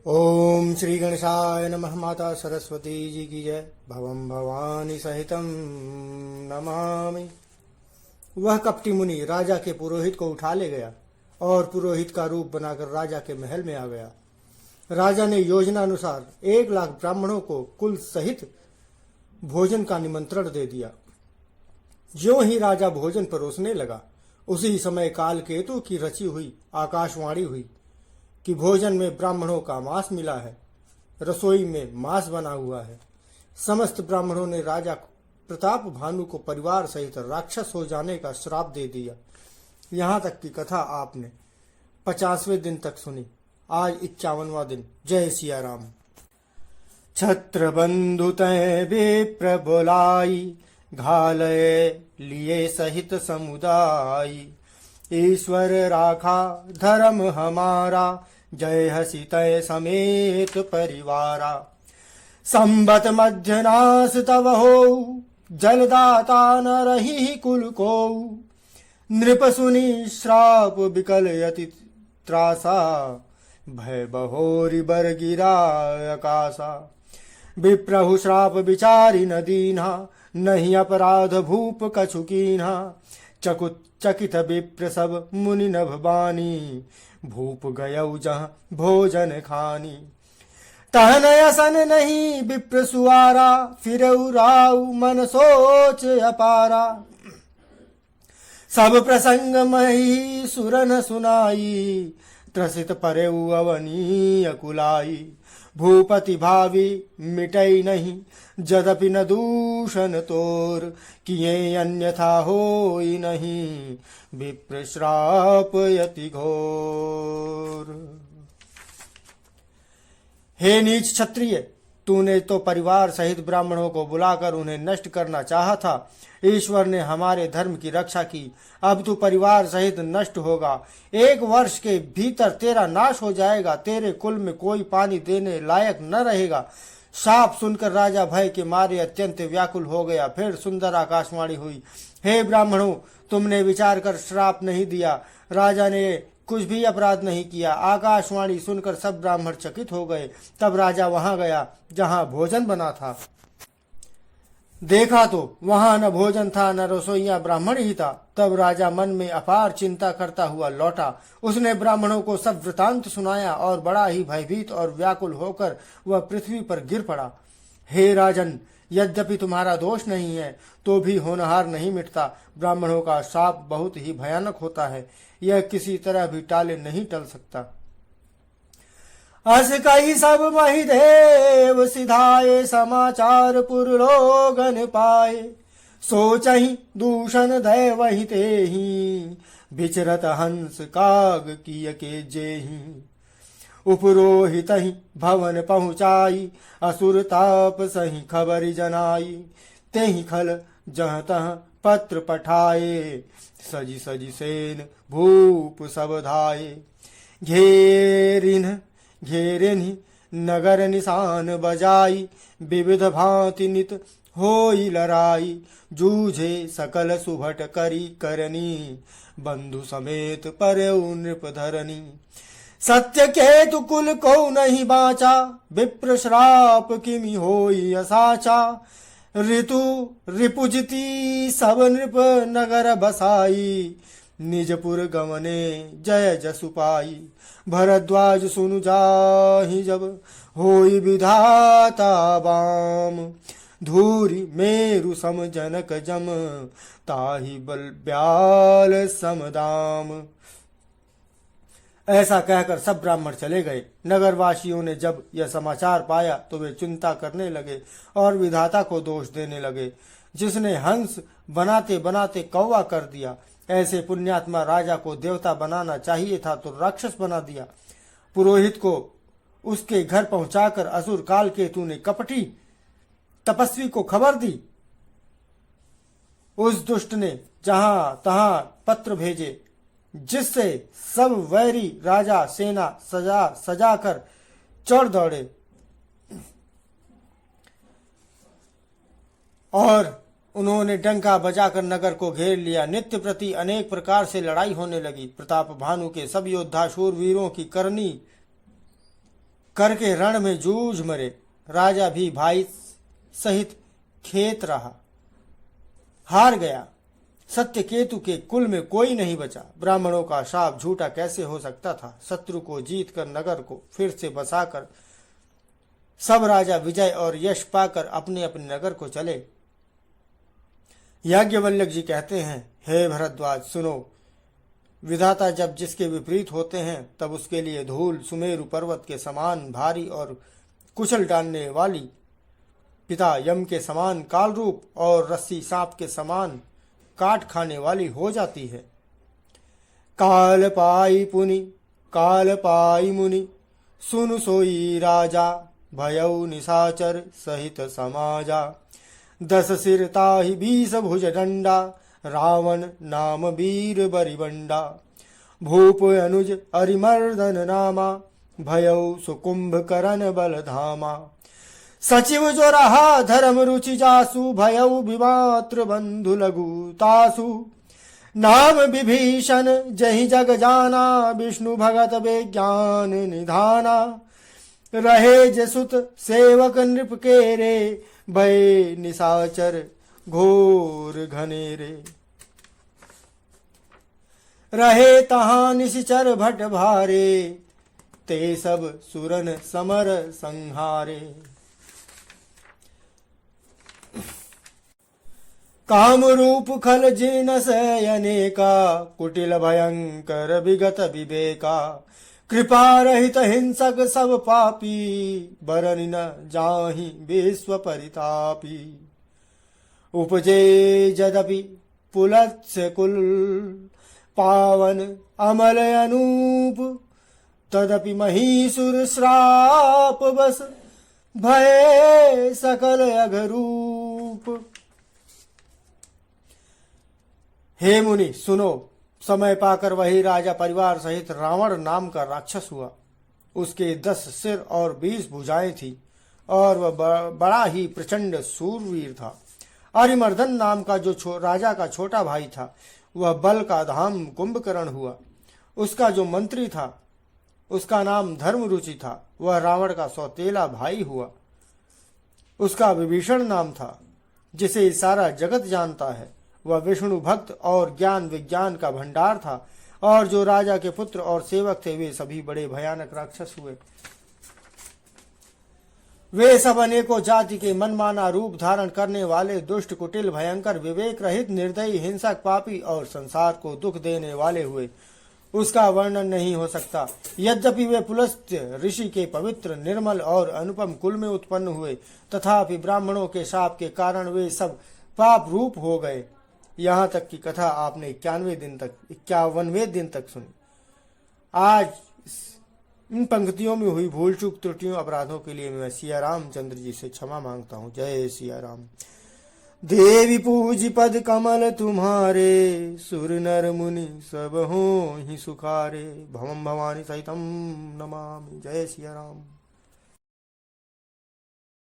ओम श्री गणेशाय नमः। माता सरस्वती जी की जय। भवम भवानी सहितम नमामि। वह कपटी मुनि राजा के पुरोहित को उठा ले गया और पुरोहित का रूप बनाकर राजा के महल में आ गया। राजा ने योजना अनुसार 1,00,000 ब्राह्मणों को कुल सहित भोजन का निमंत्रण दे दिया। ज्यों ही राजा भोजन परोसने लगा, उसी समय कालकेतु की रची हुई आकाशवाणी हुई कि भोजन में ब्राह्मणों का मांस मिला है, रसोई में मांस बना हुआ है। समस्त ब्राह्मणों ने राजा प्रताप भानु को परिवार सहित राक्षस हो जाने का श्राप दे दिया। यहाँ तक की कथा आपने 50वें दिन तक सुनी। आज 51वां दिन। जय सिया राम। छत्र बंधु तय विप्र बोलाई, घालय लिए सहित समुदाय। ईश्वर राखा धर्म हमारा, जय हसी तय समेत परिवारा। संबत मध्य नास तव हो, जलदाता न रही कुल को। नृप सुनी श्राप विकल यति त्रासा, भय बहोरी बर गिरा आकाशा। विप्रहु श्राप विचारी न दीन्हा, नहीं अपराध भूप कछु कीन्हा। चकित विप्र सब मुनि नभ बानी, भूप गयौ जहाँ भोजन खानी। तहन असन नहीं विप्र सुआरा, फिरऊ राउ मन सोच अपारा। सब प्रसंग मही सुरन सुनाई, त्रसित परेऊ अवनी अकुलाई। भूपति भावी मिटई नहीं, जदपि न दूषण तोर। किए अन्यथा होई नहीं, विप्र श्राप यति घोर। हे नीच क्षत्रिय, तूने तो परिवार सहित ब्राह्मणों को बुलाकर उन्हें नष्ट करना चाहा था। ईश्वर ने हमारे धर्म की रक्षा की, अब तू परिवार सहित नष्ट होगा। 1 वर्ष के भीतर तेरा नाश हो जाएगा। तेरे कुल में कोई पानी देने लायक न रहेगा। शाप सुनकर राजा भय के मारे अत्यंत व्याकुल हो गया। फिर सुंदर आकाशवाणी हुई, हे ब्राह्मणों, तुमने विचार कर श्राप नहीं दिया। राजा ने कुछ भी अपराध नहीं किया। आकाशवाणी सुनकर सब ब्राह्मण चकित हो गए। तब राजा वहां गया जहां भोजन बना था। देखा तो वहां न भोजन था, न रसोइया ब्राह्मण ही था। तब राजा मन में अपार चिंता करता हुआ लौटा। उसने ब्राह्मणों को सब वृतांत सुनाया और बड़ा ही भयभीत और व्याकुल होकर वह पृथ्वी पर गिर पड़ा। हे राजन, यद्यपि तुम्हारा दोष नहीं है तो भी होनहार नहीं मिटता। ब्राह्मणों का शाप बहुत ही भयानक होता है, यह किसी तरह भी टाले नहीं टल सकता। अस कही सब मही देव सिधाए, समाचार पुरलोगन पाए। सोचहि दूषण दय वही तेहि, विचरत हंस काग किय के जेहि। उपरोहित ही भवन पहुँचाई, असुर ताप सही खबर जनाई। तेहि खल जहाँ तहाँ पत्र पठाए, सजी सजी सेन भूप सब धाये। घेरिन्हि नगर निशान बजाई, विविध भांति नित होई लड़ाई। जूझे सकल सुभट करी करनी, बंधु समेत परेउ नृप धरनी। सत्य केतु कुल को नहीं बाचा, विप्र श्राप किमि होई असाचा। ऋतु रिपुजिति सब नृप नगर बसाई, निजपुर गमने जय जसु पाई। भरद्वाज सुनु जाहि जब, होई विधाता बाम। धूरी मेरु सम जनक जम, ताहि बल ब्याल समदाम। ऐसा कहकर सब ब्राह्मण चले गए। नगरवासियों ने जब यह समाचार पाया तो वे चिंता करने लगे और विधाता को दोष देने लगे, जिसने हंस बनाते बनाते कौवा कर दिया। ऐसे पुण्यात्मा राजा को देवता बनाना चाहिए था तो राक्षस बना दिया। पुरोहित को उसके घर पहुंचाकर असुर कालकेतु ने कपटी तपस्वी को खबर दी। उस दुष्ट ने जहां तहां पत्र भेजे, जिससे सब वैरी राजा सेना सजा कर चढ़ दौड़े और उन्होंने डंका बजाकर नगर को घेर लिया। नित्य प्रति अनेक प्रकार से लड़ाई होने लगी। प्रताप भानु के सब योद्धा शूरवीरों की करनी करके रण में जूझ मरे। राजा भी भाई सहित खेत रहा, हार गया। सत्यकेतु के कुल में कोई नहीं बचा। ब्राह्मणों का शाप झूठा कैसे हो सकता था। शत्रु को जीत कर नगर को फिर से बसाकर सब राजा विजय और यश पाकर अपने अपने नगर को चले। याज्ञवल्क्य जी कहते हैं, हे भरद्वाज सुनो, विधाता जब जिसके विपरीत होते हैं तब उसके लिए धूल सुमेरु पर्वत के समान भारी और कुचल डालने वाली, पिता यम के समान काल रूप और रस्सी सांप के समान काट खाने वाली हो जाती है। काल पाई मुनि सुन सोई राजा, भयउ निशाचर सहित समाजा। 10 सिर ताहि 20 भुज डंडा, रावण नाम वीर बरिबंडा। भूप अनुज अरिमर्दन नामा, भयउ सुकुंभ करण बल धामा। सचिव जो रहा धर्म रुचि जासु, भयउ विमात्र बंधु लघु तासु। नाम विभीषण जहि जग जाना, विष्णु भगत विज्ञान निधाना। रहे जसुत सेवक नृप के रे, भय निशाचर घोर घनेरे। रहे तहां निशिचर भट भारे, ते सब सुरन समर संहारे। काम रूप खल जिनस अनेका, कुटिल भयंकर विगत विवेका। कृपा रहित हिंसक सब पापी, बरन न जाहि विश्व परितापी। उपजे यद्यपि पुलत्स्य कुल, पावन अमल अनूप। तदपि महीसुर श्राप बस, भय सकल अघरूप। हे मुनि सुनो, समय पाकर वही राजा परिवार सहित रावण नाम का राक्षस हुआ। उसके 10 सिर और 20 भुजाएं थी और वह बड़ा ही प्रचंड सूरवीर था। अरिमर्दन नाम का जो राजा का छोटा भाई था, वह बल का धाम कुंभकर्ण हुआ। उसका जो मंत्री था, उसका नाम धर्मरुचि था, वह रावण का सौतेला भाई हुआ। उसका विभीषण नाम था, जिसे सारा जगत जानता है। वह विष्णु भक्त और ज्ञान विज्ञान का भंडार था। और जो राजा के पुत्र और सेवक थे, वे सभी बड़े भयानक राक्षस हुए। वे सब अनेकों जाति के मनमाना रूप धारण करने वाले दुष्ट, कुटिल, भयंकर, विवेक रहित, निर्दयी, हिंसक, पापी और संसार को दुख देने वाले हुए। उसका वर्णन नहीं हो सकता। यद्यपि वे पुलस्त्य ऋषि के पवित्र, निर्मल और अनुपम कुल में उत्पन्न हुए, तथापि ब्राह्मणों के शाप के कारण वे सब पाप रूप हो गए। यहाँ तक की कथा आपने 51वें दिन तक सुनी। आज इन पंक्तियों में हुई भूल चूक त्रुटियों अपराधों के लिए मैं सिया रामचंद्र जी से क्षमा मांगता हूँ। जय सिया राम। देवी पूज पद कमल तुम्हारे, सुर नर मुनि सब हो ही सुखारे। भवम भवानी सहितम नमामि। जय सिया राम।